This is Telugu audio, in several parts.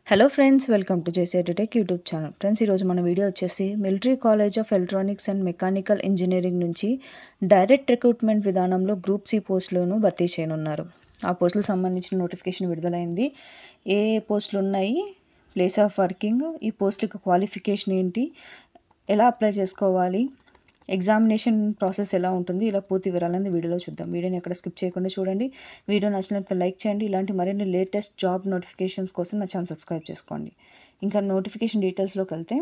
Hello friends, welcome to JC tech YouTube channel. Friends, ఈరోజు మన వీడియో వచ్చేసి military college of electronics and mechanical engineering నుంచి డైరెక్ట్ రిక్రూట్మెంట్ విధానంలో గ్రూప్ సి పోస్టులను భర్తీ చేయనున్నారు. ఆ పోస్టులకు సంబంధించిన నోటిఫికేషన్ విడుదలైంది. ఏ పోస్టులు ఉన్నాయి, ప్లేస్ ఆఫ్ వర్కింగ్, ఈ పోస్టులకు క్వాలిఫికేషన్ ఏంటి, ఎలా అప్లై చేసుకోవాలి, ఎగ్జామినేషన్ ప్రాసెస్ ఎలా ఉంటుంది, ఇలా పూర్తి వివరాలని వీడియోలో చూద్దాం. వీడియోని ఎక్కడ స్కిప్ చేయకుండా చూడండి. వీడియో నచ్చినట్లయితే లైక్ చేయండి. ఇలాంటి మరిన్ని లేటెస్ట్ జాబ్ నోటిఫికేషన్స్ కోసం నా ఛానల్ సబ్స్క్రైబ్ చేసుకోండి. ఇంకా నోటిఫికేషన్ డీటెయిల్స్లోకి వెళ్తే,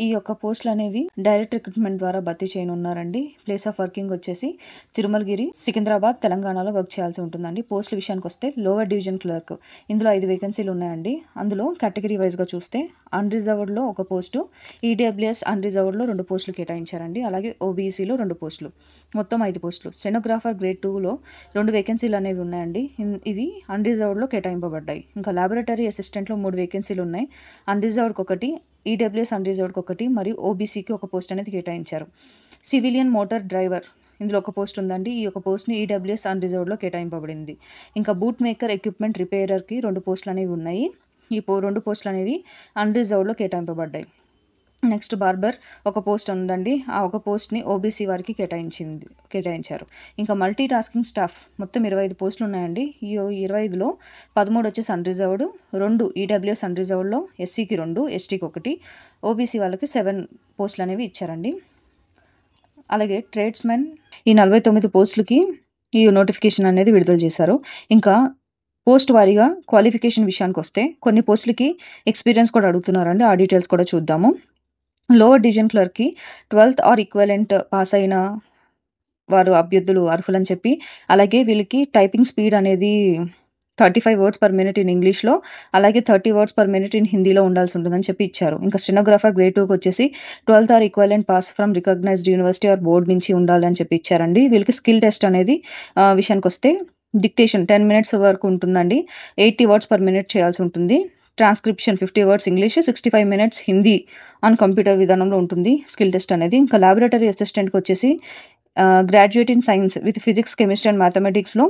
ఈ యొక్క పోస్టులు అనేవి డైరెక్ట్ రిక్రూట్మెంట్ ద్వారా భర్తీ చేయనున్నారండి. ప్లేస్ ఆఫ్ వర్కింగ్ వచ్చేసి తిరుమలగిరి, సికింద్రాబాద్, తెలంగాణలో వర్క్ చేయాల్సి ఉంటుందండి. పోస్టుల విషయానికి వస్తే లోవర్ డివిజన్ క్లర్క్, ఇందులో 5 వేకెన్సీలు ఉన్నాయండి. అందులో కేటగిరీ వైజ్గా చూస్తే అన్రిజర్వ్డ్లో ఒక పోస్టు, ఈడబ్ల్యూఎస్ అన్రిజర్వ్డ్లో 2 పోస్టులు కేటాయించారండి. అలాగే ఓబీసీలో 2 పోస్టులు, మొత్తం 5 పోస్టులు. స్టెనోగ్రాఫర్ గ్రేడ్ 2లో 2 వేకెన్సీలు అనేవి ఉన్నాయండి. ఇవి అన్రిజర్వ్డ్లో కేటాయింపబడ్డాయి. ఇంకా లాబొరేటరీ అసిస్టెంట్లో 3 వేకెన్సీలు ఉన్నాయి. అన్రిజర్వ్డ్కి ఒకటి, ఈడబ్ల్యూఎస్ అన్రిజర్వ్డ్కి ఒకటి మరియు ఓబీసీకి ఒక పోస్ట్ అనేది కేటాయించారు. సివిలియన్ మోటార్ డ్రైవర్, ఇందులో ఒక పోస్ట్ ఉందండి. ఈ యొక్క పోస్ట్ని ఈడబ్ల్యూఎస్ అన్రిజర్వ్డ్లో కేటాయింపబడింది. ఇంకా బూట్ మేకర్ ఎక్విప్మెంట్ రిపేరర్కి 2 పోస్టులు అనేవి ఉన్నాయి. ఈ 2 పోస్టులు అనేవి అన్రిజర్వ్డ్లో కేటాయింపబడ్డాయి. నెక్స్ట్ బార్బర్ ఒక పోస్ట్ ఉందండి. ఆ ఒక పోస్ట్ని ఓబీసీ వారికి కేటాయించారు. ఇంకా మల్టీ టాస్కింగ్ స్టాఫ్ మొత్తం 25 పోస్టులు ఉన్నాయండి. ఈ 25లో 13 వచ్చేసి అన్రిజర్వ్డ్, 2 ఈడబ్ల్యూఎస్ అన్రిజర్వ్డ్లో, ఎస్సీకి 2, ఎస్టీకి 1, ఓబీసీ వాళ్ళకి 7 పోస్టులు అనేవి ఇచ్చారండి. అలాగే ట్రేడ్స్మెన్, ఈ 49 పోస్టులకి ఈ నోటిఫికేషన్ అనేది విడుదల చేశారు. ఇంకా పోస్ట్ వారీగా క్వాలిఫికేషన్ విషయానికి వస్తే కొన్ని పోస్టులకి ఎక్స్పీరియన్స్ కూడా అడుగుతున్నారండి. ఆ డీటెయిల్స్ కూడా చూద్దాము. లోవర్ డివిజన్ క్లర్క్కి 12th ఆర్ ఈక్వలెంట్ పాస్ అయిన వారు అభ్యర్థులు అర్హులని చెప్పి, అలాగే వీళ్ళకి టైపింగ్ స్పీడ్ అనేది 35 words per minute ఇన్ ఇంగ్లీష్లో, అలాగే 30 words per minute ఇన్ హిందీలో ఉండాల్సి ఉంటుందని చెప్పి ఇచ్చారు. ఇంకా స్టెనోగ్రాఫర్ గ్రేడ్ 2కి వచ్చేసి 12th or equivalent pass from recognised university or board నుంచి ఉండాలని చెప్పి ఇచ్చారండి. వీళ్ళకి స్కిల్ టెస్ట్ అనేది విషయానికి వస్తే డిక్టేషన్ 10 minutes వరకు ఉంటుందండి. 80 words per minute చేయాల్సి ఉంటుంది. Transcription 50 words English, 65 minutes Hindi on computer విధానంలో ఉంటుంది స్కిల్ టెస్ట్ అనేది. ఇంకా లాబొరేటరీ అసిస్టెంట్కి వచ్చేసి graduate in science with physics, chemistry and మ్యాథమెటిక్స్లో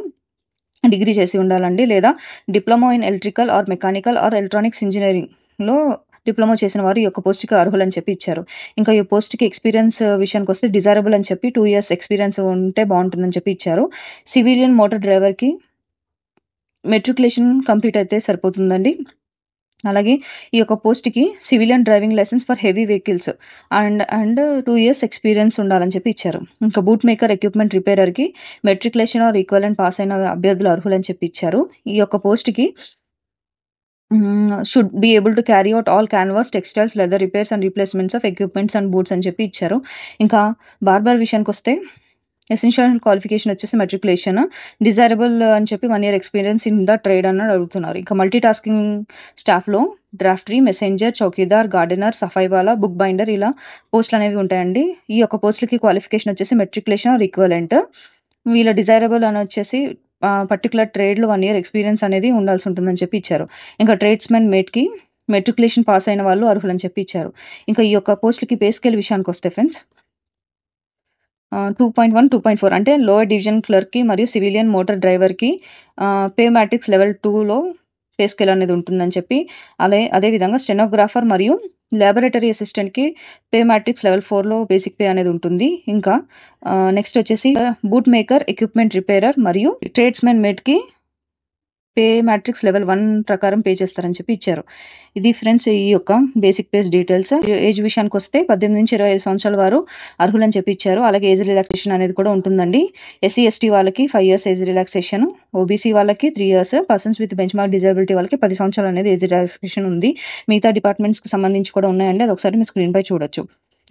డిగ్రీ చేసి ఉండాలండి. లేదా diploma in electrical or mechanical or electronics ఇంజనీరింగ్లో డిప్లొమా చేసిన వారు ఈ యొక్క పోస్ట్కి అర్హులని చెప్పి ఇచ్చారు. ఇంకా ఈ పోస్ట్కి ఎక్స్పీరియన్స్ విషయానికి వస్తే డిజైరబుల్ అని చెప్పి 2 years ఎక్స్పీరియన్స్ ఉంటే బాగుంటుందని చెప్పి ఇచ్చారు. సివిలియన్ మోటార్ డ్రైవర్కి మెట్రికులేషన్ కంప్లీట్ అయితే సరిపోతుందండి. అలాగే ఈ యొక్క పోస్ట్కి civilian driving licence for heavy vehicles and 2 years experience ఉండాలని చెప్పి ఇచ్చారు. ఇంకా బూట్ మేకర్ ఎక్విప్మెంట్ రిపేరర్కి మెట్రికులేషన్ ఆర్ ఈక్వలెంట్ పాస్ అయిన అభ్యర్థులు అర్హులని చెప్పి ఇచ్చారు. ఈ యొక్క పోస్ట్కి should be able to carry out all canvas, textiles, leather repairs and replacements of equipments and boots అని చెప్పి ఇచ్చారు. ఇంకా బార్బర్ విషయానికి వస్తే ఎసెన్షియల్ క్వాలిఫికేషన్ వచ్చేసి మెట్రికులేషన్, డిజైరబుల్ అని చెప్పి 1 year experience in the trade అని అడుగుతున్నారు. ఇంకా మల్టీ టాస్కింగ్ స్టాఫ్లో డ్రాఫ్టరీ, messenger, chowkidar, gardener, safaiwala, book binder ఇలా పోస్టులు అనేవి ఉంటాయండి. ఈ యొక్క పోస్టులకి క్వాలిఫికేషన్ వచ్చేసి మెట్రికులేషన్ ఆర్ ఈక్వలెంట్. వీళ్ళ డిజైరబుల్ అని వచ్చేసి పర్టికులర్ ట్రేడ్లో 1 year ఎక్స్పీరియన్స్ అనేది ఉండాల్సి ఉంటుందని చెప్పి ఇచ్చారు. ఇంకా ట్రేడ్స్మెన్ మేట్కి మెట్రికులేషన్ పాస్ అయిన వాళ్ళు అర్హులని చెప్పి ఇచ్చారు. ఇంకా ఈ యొక్క పోస్టులకి పే స్కేల్ విషయానికి వస్తే ఫ్రెండ్స్ 2.1, 2.4 అంటే లోవర్ డివిజన్ క్లర్క్కి మరియు సివిలియన్ మోటార్ డ్రైవర్కి పే మ్యాట్రిక్స్ లెవెల్ 2లో పే స్కేల్ అనేది ఉంటుందని చెప్పి, అదేవిధంగా స్టెనోగ్రాఫర్ మరియు లాబొరేటరీ అసిస్టెంట్కి పే మ్యాట్రిక్స్ లెవెల్ 4లో బేసిక్ పే అనేది ఉంటుంది. ఇంకా నెక్స్ట్ వచ్చేసి బూట్ మేకర్ ఎక్విప్మెంట్ రిపేరర్ మరియు ట్రేడ్స్మెన్ మేట్కి పే మ్యాట్రిక్స్ లెవెల్ 1 ప్రకారం పే చేస్తారని చెప్పి ఇచ్చారు. ఇది ఫ్రెండ్స్ ఈ యొక్క బేసిక్ పేస్ డీటెయిల్స్. ఏజ్ విషయానికి వస్తే 18 నుంచి 25 సంవత్సరాల వారు అర్హులని చెప్పి ఇచ్చారు. అలాగే ఏజ్ రిలాక్సేషన్ అనేది కూడా ఉంటుందండి. ఎస్సీ ఎస్టీ వాళ్ళకి 5 years ఏజ్ రిలాక్సేషన్, ఓబీసీ వాళ్ళకి 3 years, persons with bench mark disability వాళ్ళకి 10 సంవత్సరాలు అనేది ఏజ్ రిలాక్సేషన్ ఉంది. మిగతా డిపార్ట్మెంట్స్కి సంబంధించి కూడా ఉన్నాయండి. అది ఒకసారి మీ స్క్రీన్ పై చూడొచ్చు.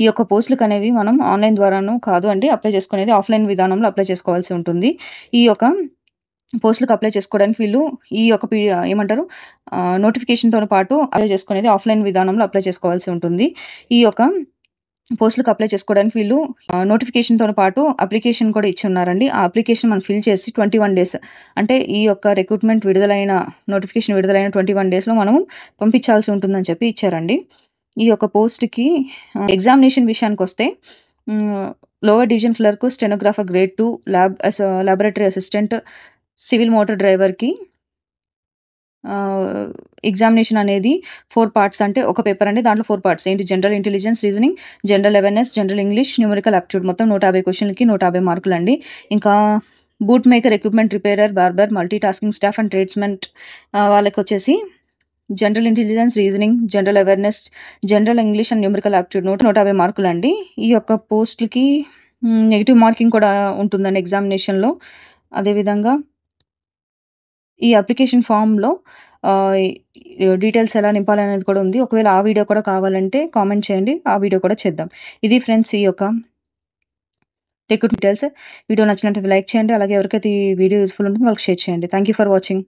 ఈ యొక్క పోస్టులకు అనేవి మనం ఆన్లైన్ ద్వారాను కాదు అండి అప్లై చేసుకునేది ఆఫ్లైన్ విధానంలో అప్లై చేసుకోవాల్సి ఉంటుంది. ఈ యొక్క పోస్టులకు అప్లై చేసుకోవడానికి వీళ్ళు ఈ యొక్క నోటిఫికేషన్తో పాటు అప్లై చేసుకునేది ఆఫ్లైన్ విధానంలో అప్లై చేసుకోవాల్సి ఉంటుంది. ఈ యొక్క పోస్టులకు అప్లై చేసుకోవడానికి వీళ్ళు నోటిఫికేషన్తో పాటు అప్లికేషన్ కూడా ఇచ్చి ఉన్నారండి. ఆ అప్లికేషన్ మనం ఫిల్ చేసి 21 days అంటే ఈ యొక్క రిక్రూట్మెంట్ నోటిఫికేషన్ విడుదలైన 21 daysలో మనం పంపించాల్సి ఉంటుందని చెప్పి ఇచ్చారండి. ఈ యొక్క పోస్ట్కి ఎగ్జామినేషన్ విషయానికి వస్తే lower division clerk, stenographer grade 2, laboratory assistant, civil motor డ్రైవర్కి ఎగ్జామినేషన్ అనేది 4 పార్ట్స్, అంటే ఒక పేపర్ అండి. దాంట్లో 4 పార్ట్స్ ఏంటి, general intelligence, reasoning, general awareness, general English, numerical aptitude. మొత్తం 150 క్వశ్చన్లకి 150 మార్కులు అండి. ఇంకా boot maker, equipment repairer, barber, multi tasking staff and tradesmen వాళ్ళకి వచ్చేసి general intelligence, reasoning, general awareness, general English and numerical aptitude 150 మార్కులు అండి. ఈ యొక్క పోస్టులకి నెగిటివ్ మార్కింగ్ కూడా ఉంటుందండి ఎగ్జామినేషన్లో. అదేవిధంగా ఈ అప్లికేషన్ ఫామ్లో డీటెయిల్స్ ఎలా నింపాలి అనేది కూడా ఉంది. ఒకవేళ ఆ వీడియో కూడా కావాలంటే కామెంట్ చేయండి, ఆ వీడియో కూడా చేద్దాం. ఇది ఫ్రెండ్స్ ఈ యొక్క రిక్రూట్మెంట్ డీటెయిల్స్. వీడియో నచ్చినట్లయితే లైక్ చేయండి, అలాగే ఎవరికైతే ఈ వీడియో యూస్ఫుల్ ఉంటుందో వాళ్ళకి షేర్ చేయండి. Thank you for watching.